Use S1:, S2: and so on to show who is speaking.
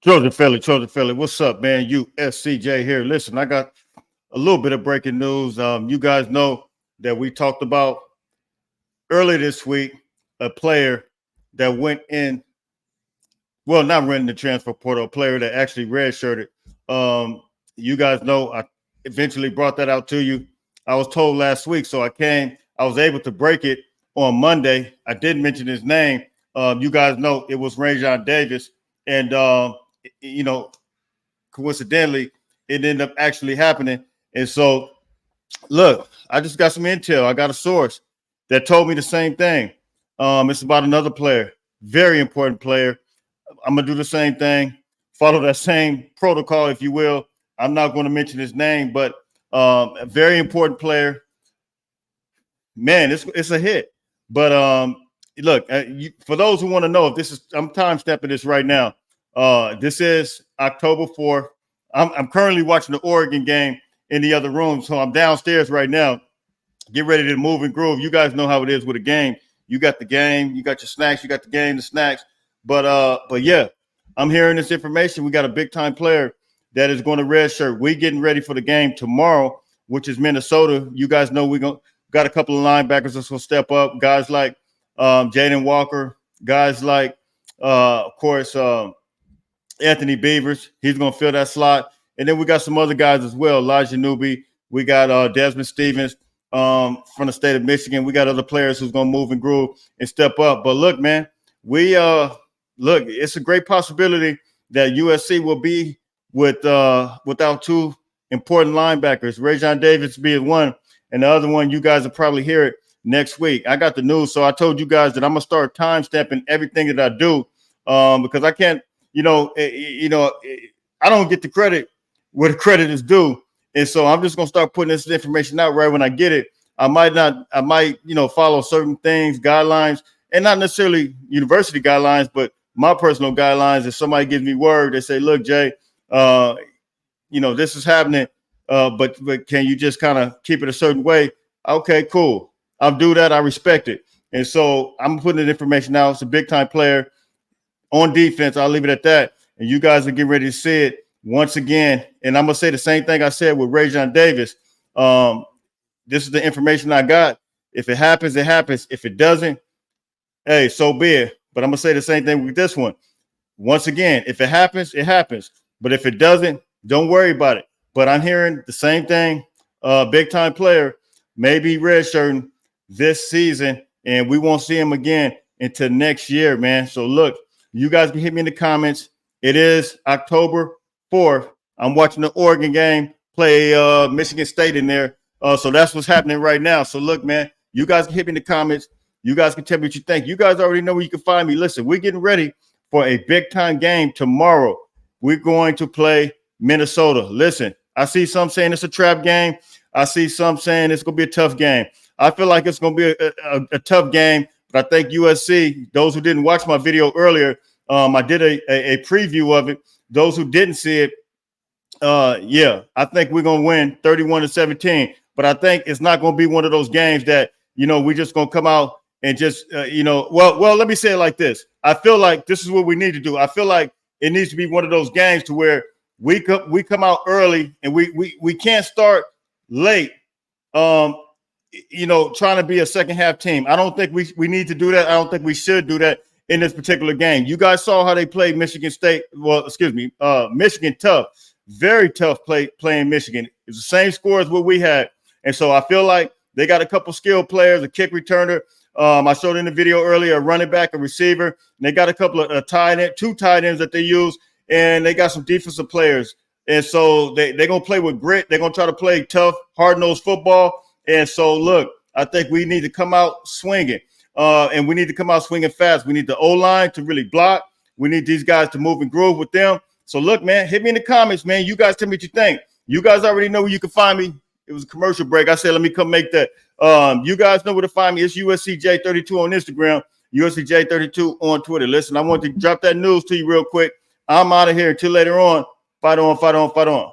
S1: Trojan Philly. What's up, man? USCJ here. Listen, I got a little bit of breaking news. You guys know that we talked about earlier this week a player that went in, well, not running the transfer portal, a player that actually redshirted. You guys know I eventually brought that out to you. I was told last week, so I was able to break it on Monday. I did mention his name. You guys know it was Redshirt Davis. And, you know, coincidentally, it ended up actually happening. And so, look, I just got some intel. I got a source that told me the same thing. It's about another player, very important player. I'm gonna do the same thing, follow that same protocol, if you will. I'm not going to mention his name, but a very important player. Man, it's a hit. But look, for those who want to know, if this is, I'm time stepping this right now. This is October 4th. I'm currently watching the Oregon game in the other room, so I'm downstairs right now. Get ready to move and groove. You guys know how it is with a game. You got the game, you got your snacks, you got the game, the snacks. But yeah, I'm hearing this information. We got a big time player that is going to redshirt. We getting ready for the game tomorrow, which is Minnesota. You guys know we got a couple of linebackers that's going to step up. Guys like Jaden Walker, guys like, of course, Anthony Beavers. He's going to fill that slot. And then we got some other guys as well. Elijah Newby. We got Desmond Stevens from the state of Michigan. We got other players who's going to move and groove and step up. But look, man, look, it's a great possibility that USC will be without two important linebackers, Redshirt Davis being one, and the other one, you guys will probably hear it next week. I got the news, so I told you guys that I'm gonna start time stamping everything that I do, because I can't, I don't get the credit where the credit is due, and so I'm just gonna start putting this information out right when I get it. I might follow certain things, guidelines, and not necessarily university guidelines, but my personal guidelines. If somebody gives me word, they say, "Look, Jay, this is happening, but can you just kind of keep it a certain way?" Okay, cool. I'll do that. I respect it. And so I'm putting the information out. It's a big time player on defense. I'll leave it at that. And you guys are getting ready to see it once again. And I'm gonna say the same thing I said with Redshirt Davis. This is the information I got. If it happens, it happens. If it doesn't, hey, so be it. But I'm gonna say the same thing with this one. Once again, if it happens, it happens. But if it doesn't, don't worry about it. But I'm hearing the same thing. Big time player, maybe redshirting this season, and we won't see him again until next year, man. So look, you guys can hit me in the comments. It is October 4th. I'm watching the Oregon game, play Michigan State in there. So that's what's happening right now. So look, man, you guys can hit me in the comments. You guys can tell me what you think. You guys already know where you can find me. Listen, we're getting ready for a big time game tomorrow. We're going to play Minnesota. Listen, I see some saying it's a trap game. I see some saying it's going to be a tough game. I feel like it's going to be a tough game, but I think USC, those who didn't watch my video earlier, I did a preview of it. Those who didn't see it, yeah, I think we're going to win 31-17, but I think it's not going to be one of those games that, we're just going to come out and just, well, let me say it like this. I feel like this is what we need to do. I feel like it needs to be one of those games to where we come out early and we can't start late, trying to be a second half team. I don't think we need to do that. I don't think we should do that in this particular game. You guys saw how they played Michigan State. Well, Michigan tough, very tough playing Michigan. It's the same score as what we had. And so I feel like they got a couple skilled players, a kick returner. I showed in the video earlier, a running back, a receiver. And they got a couple of two tight ends that they use, and they got some defensive players. And so they're going to play with grit. They're going to try to play tough, hard-nosed football. And so, look, I think we need to come out swinging, and we need to come out swinging fast. We need the O-line to really block. We need these guys to move and groove with them. So, look, man, hit me in the comments, man. You guys tell me what you think. You guys already know where you can find me. It was a commercial break. I said, let me come make that. You guys know where to find me. It's USCJ32 on Instagram, USCJ32 on Twitter. Listen, I want to drop that news to you real quick. I'm out of here. Until later on. Fight on, fight on, fight on.